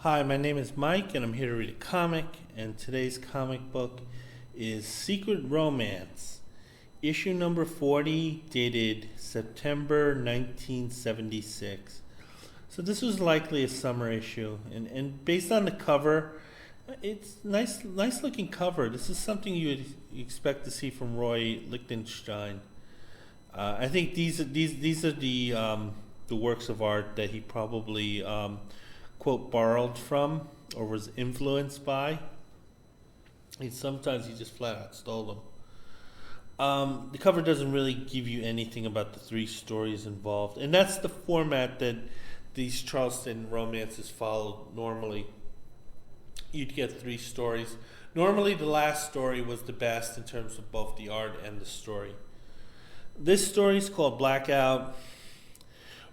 Hi, my name is Mike, and I'm here to read a comic. And today's comic book is Secret Romance, issue number 40, dated September 1976. So this was likely a summer issue, and based on the cover, it's nice looking cover. This is something you would expect to see from Roy Lichtenstein. I think these are the works of art that he probably quote borrowed from or was influenced by. And sometimes he just flat out stole them. The cover doesn't really give you anything about the three stories involved, and that's the format that these Charleston romances follow normally. You'd get three stories. Normally the last story was the best in terms of both the art and the story. This story is called Blackout.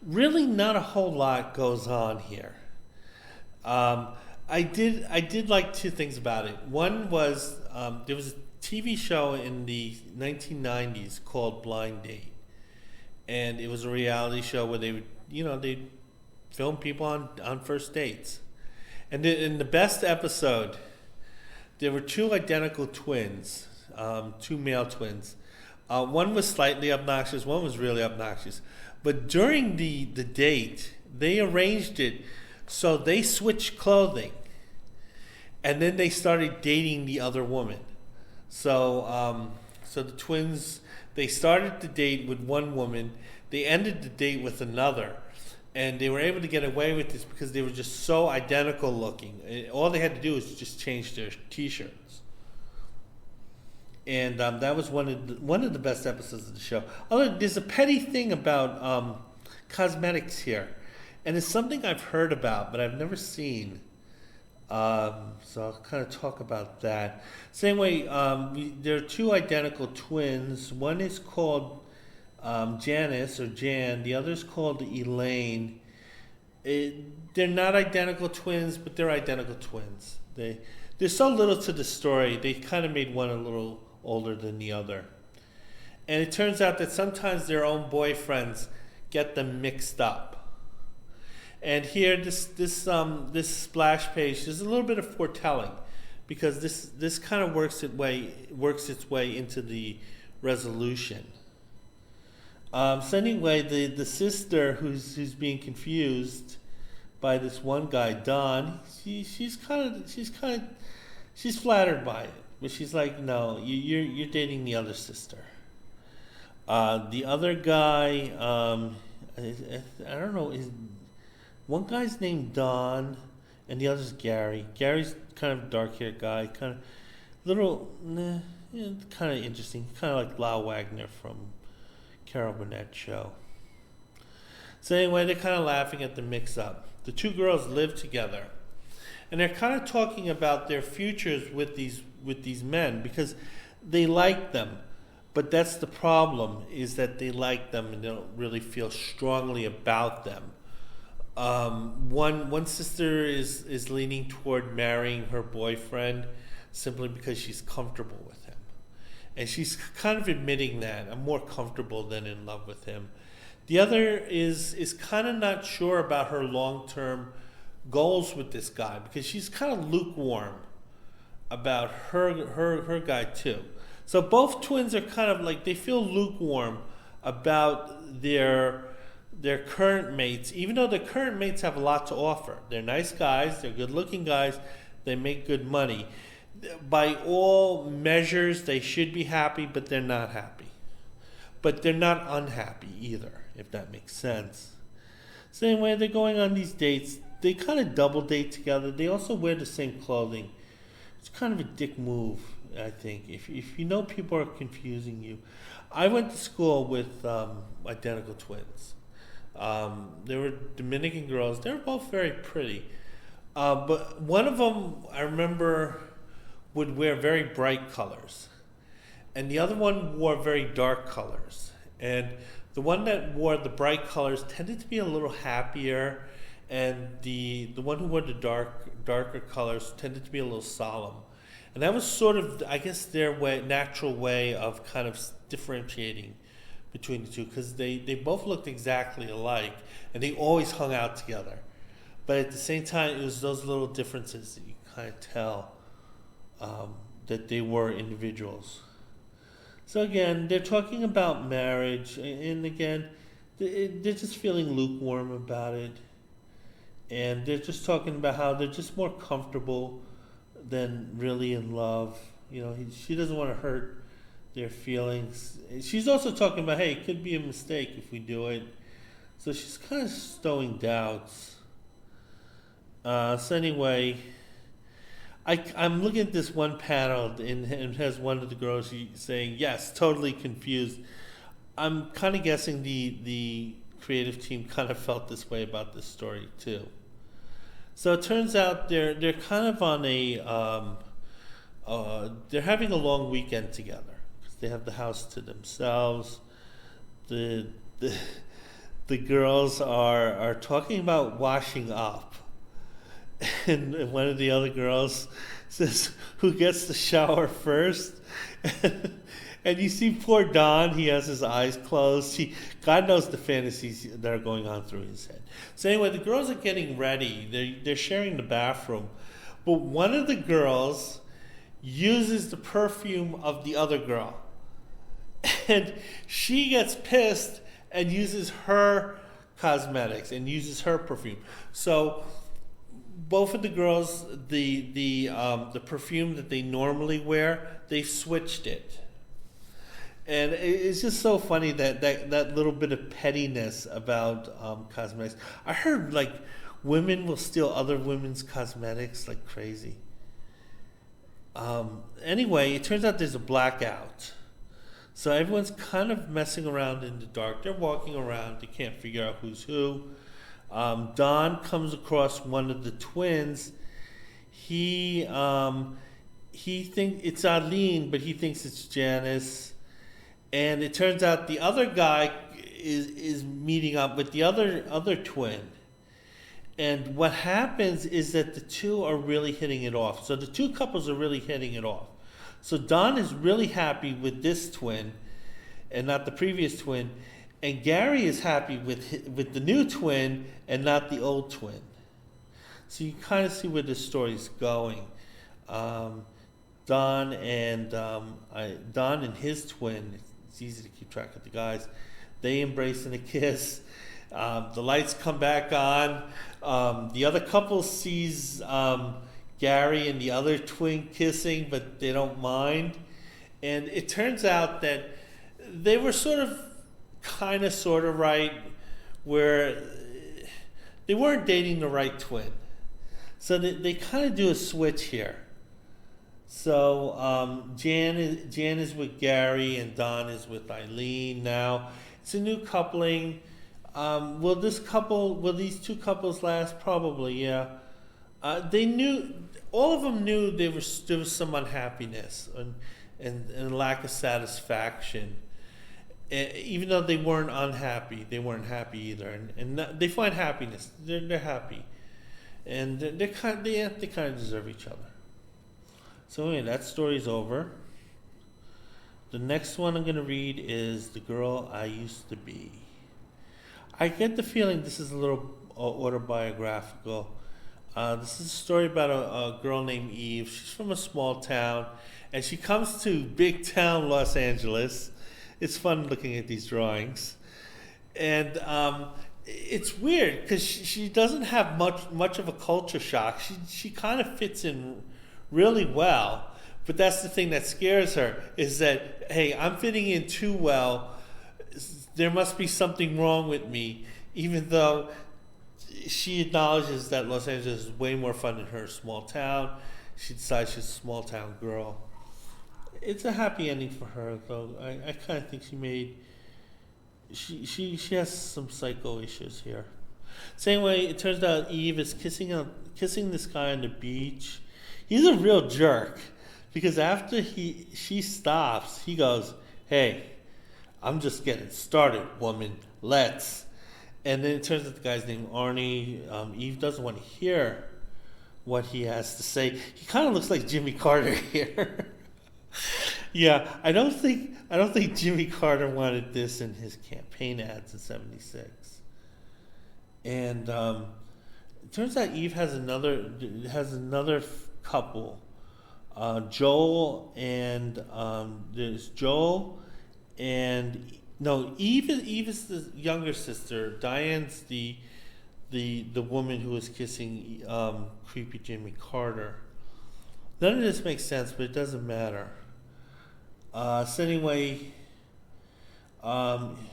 Really not a whole lot goes on here. I did like two things about it. One was there was a TV show in the 1990s called Blind Date, and it was a reality show where they would they'd film people on first dates. And in the best episode, there were two identical twins, two male twins. One was slightly obnoxious, one was really obnoxious. But during the date, they arranged it so they switched clothing, and then they started dating the other woman. So the twins, they started the date with one woman, they ended the date with another, and they were able to get away with this because they were just so identical looking. All they had to do was just change their T-shirts. And that was one of the best episodes of the show. There's a petty thing about cosmetics here. And it's something I've heard about, but I've never seen. So I'll kind of talk about that. Same way, there are two identical twins. One is called Janice or Jan. The other is called Elaine. They're not identical twins, but they're identical twins. There's so little to the story. They kind of made one a little older than the other. And it turns out that sometimes their own boyfriends get them mixed up. And here, this splash page, there's a little bit of foretelling, because this kind of works its way into the resolution. So anyway, the sister who's being confused by this one guy, Don, she's flattered by it, but she's like, no, you're dating the other sister. The other guy, I don't know, one guy's named Don, and the other's Gary. Gary's kind of dark-haired guy, kind of kind of interesting, kind of like Lau Wagner from Carol Burnett show. So anyway, they're kind of laughing at the mix-up. The two girls live together, and they're kind of talking about their futures with these men, because they like them. But that's the problem, is that they like them and they don't really feel strongly about them. One sister is leaning toward marrying her boyfriend simply because she's comfortable with him. And she's kind of admitting that, I'm more comfortable than in love with him. The other is kind of not sure about her long-term goals with this guy, because she's kind of lukewarm about her guy too. So both twins are kind of like, they feel lukewarm about their current mates, even though the current mates have a lot to offer. They're nice guys, they're good-looking guys, they make good money. By all measures, they should be happy, but they're not happy. But they're not unhappy either, if that makes sense. Same way, they're going on these dates. They kind of double date together. They also wear the same clothing. It's kind of a dick move, I think. If you know people are confusing you. I went to school with identical twins. They were Dominican girls. They were both very pretty. But one of them, I remember, would wear very bright colors. And the other one wore very dark colors. And the one that wore the bright colors tended to be a little happier. And the one who wore the darker colors tended to be a little solemn. And that was sort of, I guess, their natural way of kind of differentiating between the two, because they both looked exactly alike, and they always hung out together. but at the same time, it was those little differences that you kind of tell that they were individuals. So again, they're talking about marriage, and again, they're just feeling lukewarm about it, and they're just talking about how they're just more comfortable than really in love. She doesn't want to hurt their feelings. She's also talking about, hey, it could be a mistake if we do it. So she's kind of stowing doubts. So anyway, I'm looking at this one panel, and it has one of the girls saying, yes, totally confused. I'm kind of guessing the creative team kind of felt this way about this story too. So it turns out they're kind of on they're having a long weekend together because they have the house to themselves. The girls are talking about washing up. And one of the other girls says, who gets the shower first? And you see poor Don, he has his eyes closed. God knows the fantasies that are going on through his head. So anyway, the girls are getting ready. They're sharing the bathroom. But one of the girls uses the perfume of the other girl. And she gets pissed and uses her cosmetics and uses her perfume. So both of the girls, the perfume that they normally wear, they switched it. And it's just so funny that little bit of pettiness about cosmetics. I heard like women will steal other women's cosmetics like crazy. Anyway, it turns out there's a blackout. So everyone's kind of messing around in the dark. They're walking around. They can't figure out who's who. Don comes across one of the twins. He thinks it's Eileen, but he thinks it's Janice. And it turns out the other guy is meeting up with the other twin. And what happens is that the two are really hitting it off. So the two couples are really hitting it off. So Don is really happy with this twin and not the previous twin. And Gary is happy with the new twin and not the old twin. So you kind of see where this story's going. Don and his twin, it's easy to keep track of the guys, they embrace in a kiss. The lights come back on. The other couple sees Gary and the other twin kissing, but they don't mind. And it turns out that they were sort of right, where they weren't dating the right twin. So they kind of do a switch here. So Jan is with Gary and Don is with Eileen now. It's a new coupling. Will these two couples last? Probably, yeah. All of them knew there was some unhappiness and lack of satisfaction. Even though they weren't unhappy, they weren't happy either, and they find happiness. They're happy, and they kind of deserve each other. So anyway, that story's over. The next one I'm going to read is The Girl I Used to Be. I get the feeling this is a little autobiographical. This is a story about a girl named Eve. She's from a small town, and she comes to big town Los Angeles. It's fun looking at these drawings. And it's weird because she doesn't have much of a culture shock. She kind of fits in really well. But that's the thing that scares her, is that, hey, I'm fitting in too well. There must be something wrong with me, even though she acknowledges that Los Angeles is way more fun than her small town. She decides she's a small town girl. It's a happy ending for her, though. I kind of think she has some psycho issues here. So anyway, it turns out Eve is kissing this guy on the beach. He's a real jerk, because after she stops, he goes, "Hey, I'm just getting started, woman. Let's." And then it turns out the guy's named Arnie. Eve doesn't want to hear what he has to say. He kind of looks like Jimmy Carter here. Yeah, I don't think Jimmy Carter wanted this in his campaign ads in '76. And It turns out Eve has another couple, Joel and there's Joel and no Eve is the younger sister. Diane's the woman who was kissing creepy Jimmy Carter. None of this makes sense, but it doesn't matter. So anyway, Diane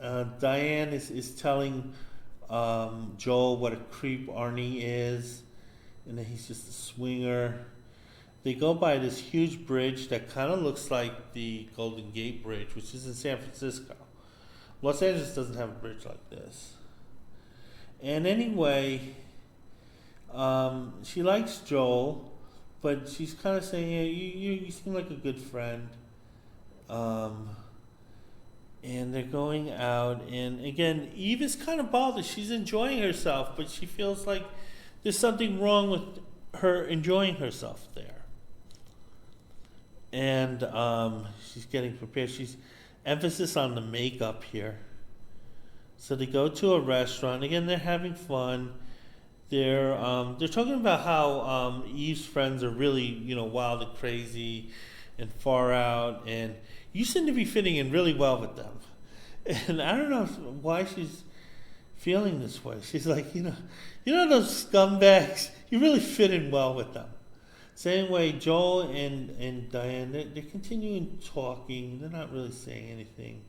is telling Joel what a creep Arnie is, and that he's just a swinger. They go by this huge bridge that kind of looks like the Golden Gate Bridge, which is in San Francisco. Los Angeles doesn't have a bridge like this. And anyway, she likes Joel, but she's kind of saying, yeah, you seem like a good friend. And they're going out, and again, Eve is kind of bothered. She's enjoying herself, but she feels like there's something wrong with her enjoying herself there. And she's getting prepared. She's emphasis on the makeup here. So they go to a restaurant. Again, they're having fun. They're talking about how Eve's friends are really, wild and crazy and far out, and you seem to be fitting in really well with them. And I don't know why she's feeling this way. She's like, you know those scumbags? You really fit in well with them. Same way, Joel and Diane, they're continuing talking. They're not really saying anything.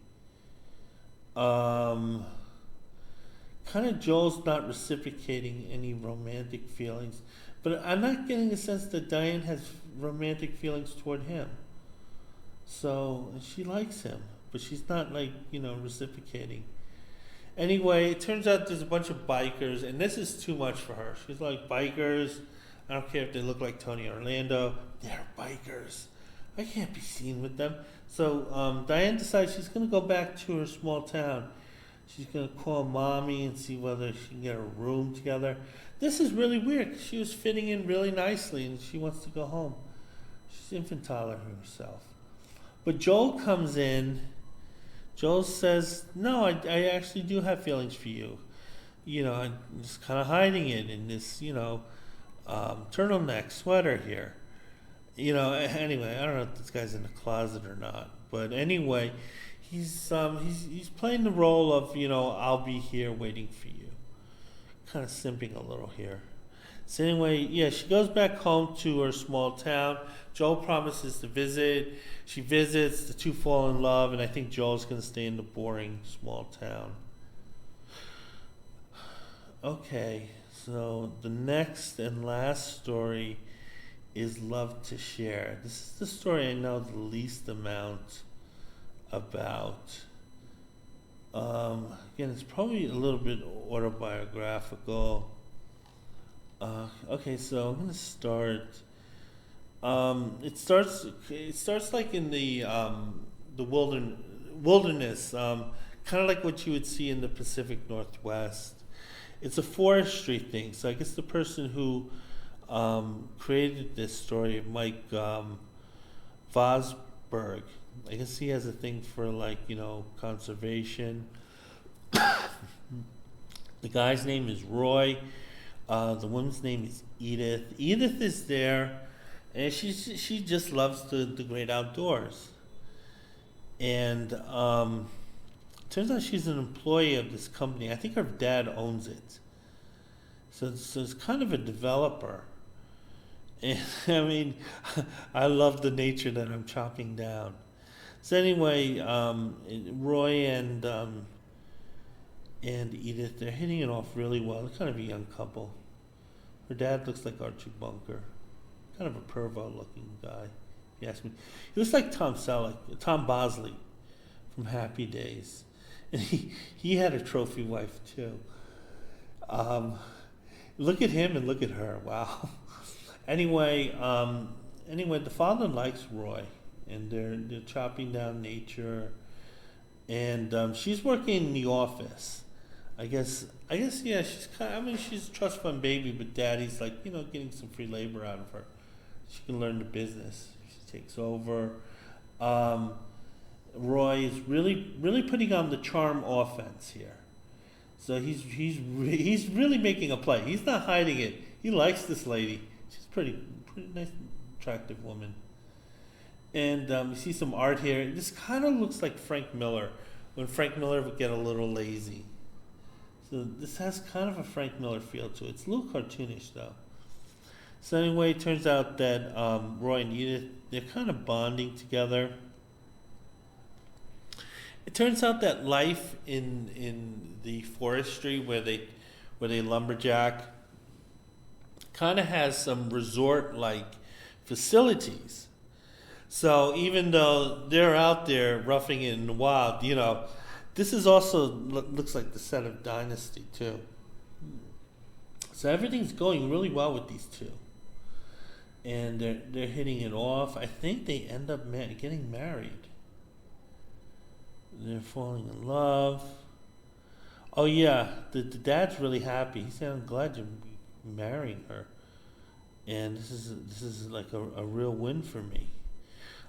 Kind of Joel's not reciprocating any romantic feelings. But I'm not getting the sense that Diane has romantic feelings toward him. So she likes him, but she's not reciprocating. Anyway, it turns out there's a bunch of bikers, and this is too much for her. She's like, bikers, I don't care if they look like Tony Orlando, they're bikers. I can't be seen with them. So Diane decides she's going to go back to her small town. She's going to call mommy and see whether she can get a room together. This is really weird. She was fitting in really nicely, and she wants to go home. She's infantile herself. But Joel comes in. Joel says, no, I actually do have feelings for you. I'm just kind of hiding it in this, turtleneck sweater here. Anyway, I don't know if this guy's in the closet or not. But anyway, he's playing the role of, I'll be here waiting for you. Kind of simping a little here. So anyway, yeah, she goes back home to her small town. Joel promises to visit. She visits, the two fall in love, and I think Joel's going to stay in the boring small town. Okay, so the next and last story is Love to Share. This is the story I know the least amount about. Again, it's probably a little bit autobiographical. Okay, so I'm gonna start. It starts like in the wilderness, kind of like what you would see in the Pacific Northwest. It's a forestry thing. So I guess the person who created this story, Mike Vosberg, I guess he has a thing for conservation. The guy's name is Roy. The woman's name is Edith. Edith is there, and she just loves the great outdoors. And turns out she's an employee of this company. I think her dad owns it. So it's kind of a developer. And I mean, I love the nature that I'm chopping down. So anyway, Roy and Edith, they're hitting it off really well. They're kind of a young couple. Her dad looks like Archie Bunker. Kind of a pervo-looking guy, if you ask me. He looks like Tom Bosley from Happy Days. And he had a trophy wife, too. Look at him and look at her. Wow. Anyway, the father likes Roy, and they're chopping down nature. And she's working in the office. I guess, yeah, she's a trust fund baby, but daddy's getting some free labor out of her. She can learn the business. She takes over. Roy is really, really putting on the charm offense here. So he's really making a play. He's not hiding it. He likes this lady. She's pretty nice, attractive woman. And you see some art here. This kind of looks like Frank Miller, when Frank Miller would get a little lazy. So this has kind of a Frank Miller feel to it. It's a little cartoonish though. So anyway, it turns out that Roy and Edith, they're kind of bonding together. It turns out that life in the forestry where they lumberjack kind of has some resort-like facilities. So even though they're out there roughing it in the wild, this is also looks like the set of Dynasty too. So everything's going really well with these two, and they're hitting it off. I think they end up getting married. They're falling in love. Oh yeah, the dad's really happy. He said, "I'm glad you're marrying her, and this is like a real win for me."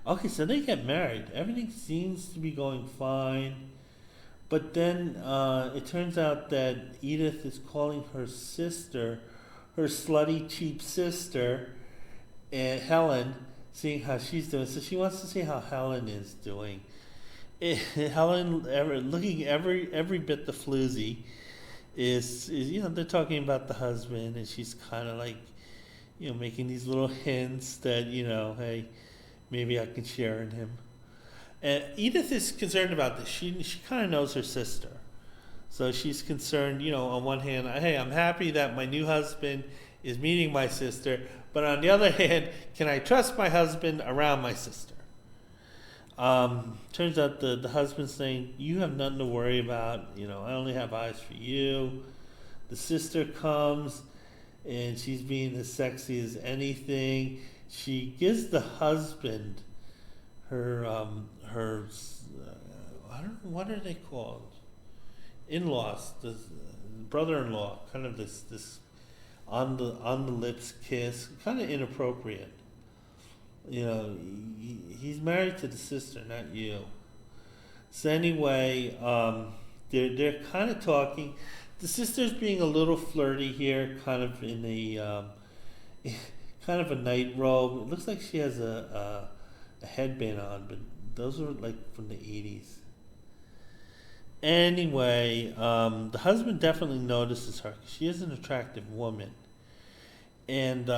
Okay, so they get married. Everything seems to be going fine. But then it turns out that Edith is calling her sister, her slutty, cheap sister, and Helen, seeing how she's doing. So she wants to see how Helen is doing. Helen, looking every bit the floozy, is they're talking about the husband, and she's kind of like, making these little hints that, hey, maybe I can share in him. And Edith is concerned about this. She kind of knows her sister. So she's concerned, on one hand, hey, I'm happy that my new husband is meeting my sister, but on the other hand, can I trust my husband around my sister? Turns out the husband's saying, you have nothing to worry about, I only have eyes for you. The sister comes, and she's being as sexy as anything. She gives the husband her I don't know, what are they called? In-laws, the brother-in-law, kind of this on the lips kiss, kind of inappropriate. He's married to the sister, not you. So anyway, they're kind of talking. The sister's being a little flirty here, kind of in a kind of a night robe. It looks like she has a headband on, but those are like from the 80s. Anyway, the husband definitely notices her. She is an attractive woman. And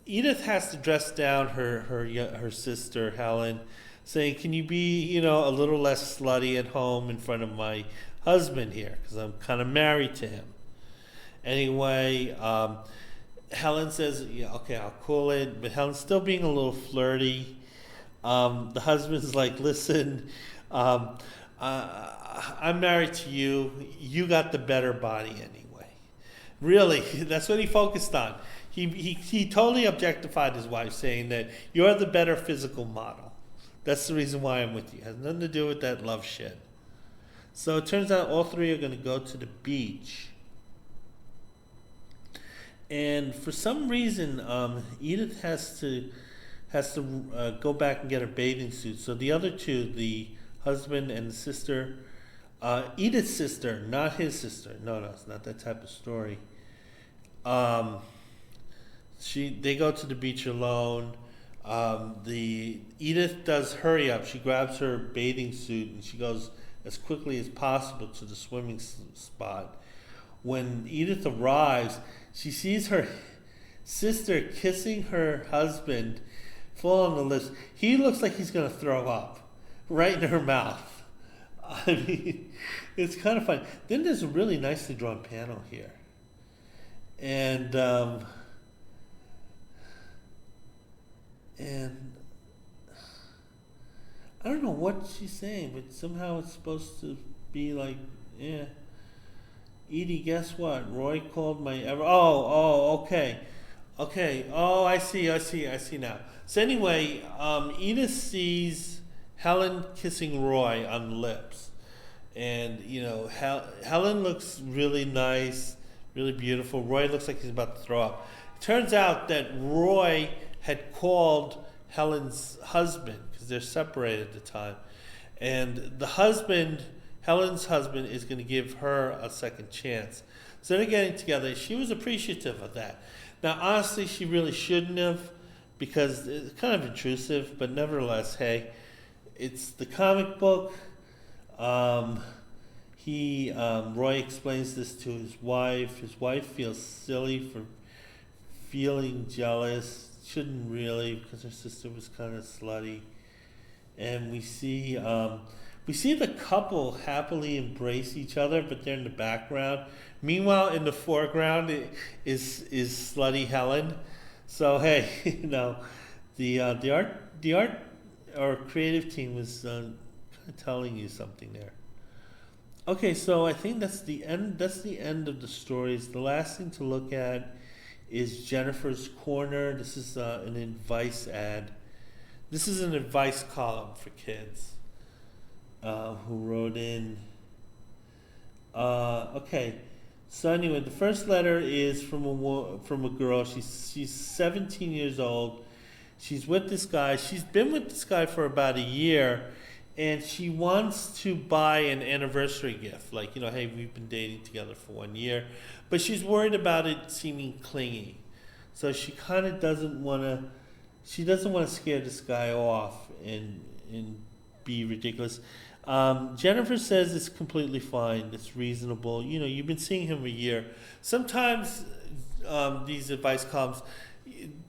Edith has to dress down her sister, Helen, saying, can you be, a little less slutty at home in front of my husband here, because I'm kind of married to him. Anyway, Helen says, yeah, okay, I'll cool it, but Helen's still being a little flirty. The husband's like, listen, I'm married to you. You got the better body anyway. Really, that's what he focused on. He totally objectified his wife, saying that you're the better physical model. That's the reason why I'm with you. It has nothing to do with that love shit. So it turns out all three are going to go to the beach. And for some reason, Edith has to go back and get her bathing suit. So the other two, the husband and the sister, Edith's sister, not his sister. No, it's not that type of story. They go to the beach alone. The Edith does hurry up. She grabs her bathing suit and she goes as quickly as possible to the swimming spot. When Edith arrives, she sees her sister kissing her husband full on the lips. He looks like he's going to throw up right in her mouth. I mean, it's kind of fun. Then there's a really nicely drawn panel here. And I don't know what she's saying, but somehow it's supposed to be like, yeah. Edie, guess what? Roy called my okay. Oh, I see now. So anyway, Edith sees Helen kissing Roy on the lips. And, Helen looks really nice, really beautiful. Roy looks like he's about to throw up. It turns out that Roy had called Helen's husband, because they're separated at the time. And the husband Helen's husband is going to give her a second chance. So they're getting together. She was appreciative of that. Now, honestly, she really shouldn't have, because it's kind of intrusive, but nevertheless, hey, it's the comic book. Roy explains this to his wife. His wife feels silly for feeling jealous. Shouldn't really, because her sister was kind of slutty. And we see the couple happily embrace each other, but they're in the background. Meanwhile, in the foreground is slutty Helen. So hey, the art or creative team was kind of telling you something there. Okay, so I think that's the end. That's the end of the stories. The last thing to look at is Jennifer's Corner. This is an advice ad. This is an advice column for kids who wrote in. Okay, so anyway, the first letter is from a girl. She's 17 years old. She's with this guy. She's been with this guy for about a year, and she wants to buy an anniversary gift. Like, hey, we've been dating together for 1 year, but she's worried about it seeming clingy. So she kind of doesn't want to. She doesn't want to scare this guy off and be ridiculous. Jennifer says it's completely fine. It's reasonable. You've been seeing him a year. Sometimes these advice columns,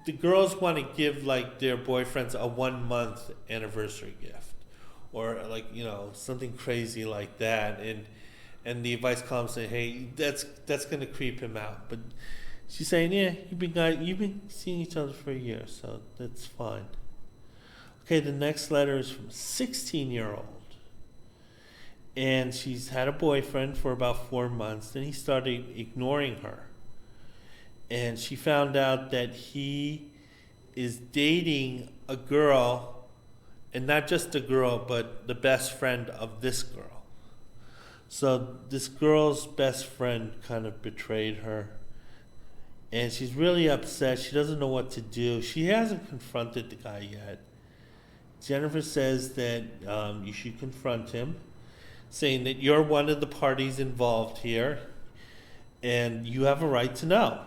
the girls want to give like their boyfriends a 1 month anniversary gift, or like something crazy like that. And the advice column say, hey, that's going to creep him out. But she's saying, yeah, you've been seeing each other for a year, so that's fine. Okay, the next letter is from a 16-year-old. And she's had a boyfriend for about 4 months. Then he started ignoring her. And she found out that he is dating a girl, and not just a girl, but the best friend of this girl. So this girl's best friend kind of betrayed her. And she's really upset. She doesn't know what to do. She hasn't confronted the guy yet. Jennifer says that you should confront him, saying that you're one of the parties involved here, and you have a right to know.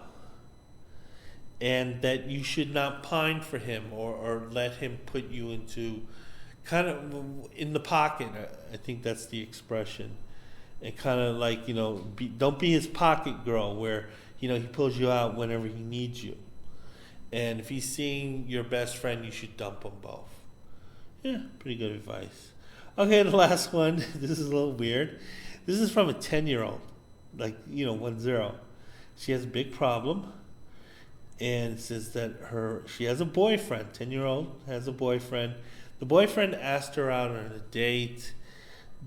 And that you should not pine for him or let him put you into kind of in the pocket. I think that's the expression. And kind of like, don't be his pocket girl where, he pulls you out whenever he needs you. And if he's seeing your best friend, you should dump them both. Yeah, pretty good advice. Okay, the last one. This is a little weird. This is from a 10-year-old, 10. She has a big problem. And it says that she has a boyfriend. 10-year-old has a boyfriend. The boyfriend asked her out on a date.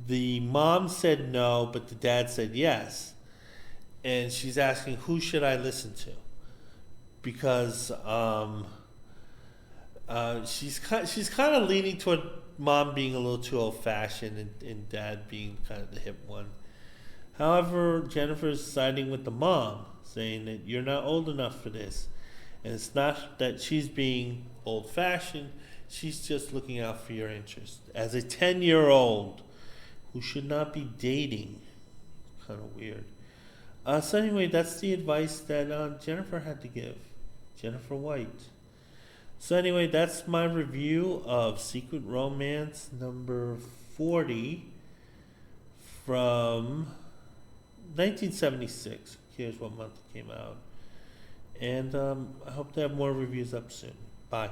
The mom said no, but the dad said yes. And she's asking, who should I listen to? Because she's kind of leaning toward mom being a little too old-fashioned and dad being kind of the hip one. However, Jennifer's siding with the mom, saying that you're not old enough for this. And it's not that she's being old-fashioned, she's just looking out for your interest. As a 10-year-old who should not be dating, kind of weird. So anyway, that's the advice that Jennifer had to give. Jennifer White. So anyway, that's my review of Secret Romance number 40 from 1976. Here's what month it came out. And I hope to have more reviews up soon. Bye.